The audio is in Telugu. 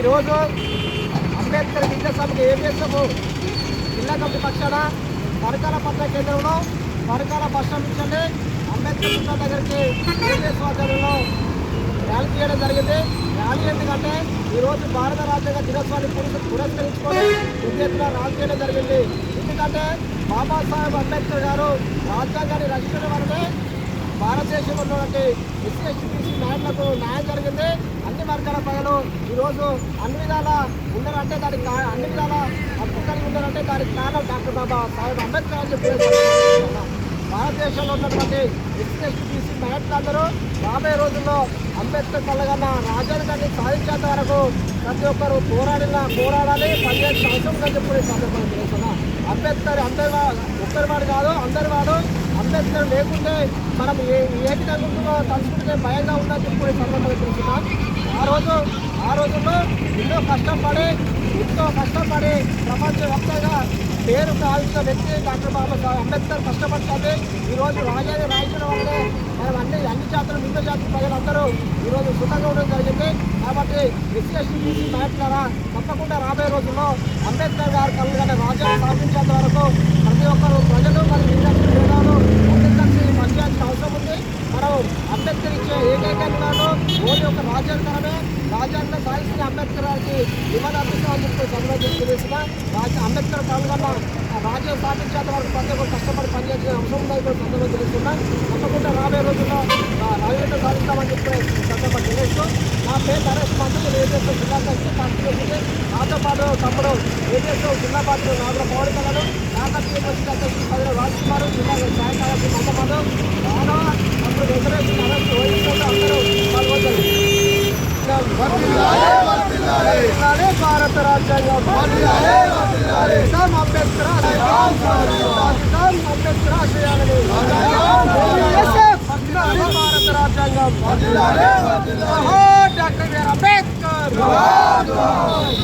ఈరోజు అంబేద్కర్ విద్యా సభకు ఏపీఎస్ఎఫ్ జిల్లా కమిటీ పక్షాన పరకాల పట్టణ కేంద్రంలో పరకాల బస్ స్టాండ్ నుంచి అంబేద్కర్ పుట్ట దగ్గరికి ఏపీఎస్ ఆధ్వర్యంలో ర్యాలీ చేయడం జరిగింది. ర్యాలీ ఎందుకంటే ఈరోజు భారత రాజ్యాంగ దినోత్సవాన్ని పురస్కరించుకొని పెద్ద ఎత్తున ర్యాలీ చేయడం జరిగింది. ఎందుకంటే బాబాసాహెబ్ అంబేద్కర్ గారు రాజ్యాంగాన్ని రచించడం వల్లనే భారతదేశంలో ఉన్నటువంటి ఎస్సీ ఎస్టీ బీసీ నాయకులకు న్యాయం జరిగింది. అన్ని వర్గాల ప్రజలు ఈరోజు అన్ని విధాల ఉన్నారంటే దానికి అన్ని విధాల హక్కు కలిగి ఉన్నారంటే దానికి కారణం డాక్టర్ బాబాసాహెబ్ అంబేద్కర్ అని చెప్పి భారతదేశంలో ఉన్నటువంటి ఎస్సీ ఎస్టీ బీసీ నాయకులందరూ రాబోయే రోజుల్లో అంబేద్కర్ కలగన్న రాజ్యాంగాన్ని సాధించేంత వరకు ప్రతి ఒక్కరు పోరాడాలి పనిచేసిన అవసరం ఉందని చెప్పి సందర్భంగా తెలుస్తున్నా. అంబేద్కర్ ఒక్కరి వాడు కాదు, అందరి వాడు. అంబేద్కర్ లేకుంటే మనం ఏ విధంగా తలుచుకుంటే భయంగా ఉందని చెప్పి సందర్భంగా తెలుస్తున్నా. ఆ రోజుల్లో ఎంతో కష్టపడి ప్రపంచవ్యాప్తంగా పేరు కావాల్సిన వ్యక్తి డాక్టర్ బాబాసాహెబ్ అంబేద్కర్ కష్టపడుతుంది. ఈరోజు రాజ్యాంగం రాయించడం వల్లనే మనం అన్ని జాతులు మిగతా జాతుల ప్రజలందరూ ఈరోజు సుఖంగా ఉండడం జరిగింది. కాబట్టి ఎస్సీ ఎస్టీ బీసీ నాయకులారా తప్పకుండా రాబోయే రోజుల్లో అంబేద్కర్ గారు కలగనే రాజ్యాంగం స్థాపించేంత వరకు ప్రతి ఒక్కరు ప్రజలు మరియు విద్యార్థులు పేదలు అంబేద్కర్ పనిచేయాల్సిన అవసరం ఉంది. మనం అంబేద్కర్ ఇచ్చే ఏకైక ఓన్లీ ఒక రాజ్యాంగమే. రాజ్యాంగం సాధించిన అంబేద్కర్ గారికి వివాదాత్మకం చెప్పి సందర్భంగా తెలిసిన అంబేద్కర్ కలగన్న రాజ్యం స్థాపించేంత వరకు ప్రతి ఒక్కరు కష్టపడి పనిచేసిన అవసరం ఉందని కూడా సందర్భంగా తెలుస్తున్నా. తప్పకుండా రాబోయే రోజుల్లో రాజ్యాంగం సాధిస్తామని చెప్పి సందర్భంగా తెలుస్తూ నా పేరు నరేష్ మంత్రి ఏపీఎస్ఎఫ్ జిల్లా కమిటీ పార్టీ వచ్చింది. నాతో పాటు తమ్ముడు ఏపీఎస్ఎఫ్ జిల్లా పార్టీ నాగుల పవన్ కళ్యాణ్, నాగర్జీ యూనివర్సిటీ అధ్యక్షుడు పదిలో రాజ్కుమార్, జిల్లా సహాయ కార్యదర్శి మందమాధు, మానవ తమ్ముడు వెంకటేష్, నరేష్ వైద్యులతో అందరూ పాల్గొంటారు. భారత రాజ్యాంగం అంబేద్కర్ ఆశయాలని భారత రాజ్యాంగం డాక్టర్ బిఆర్ అంబేద్కర్.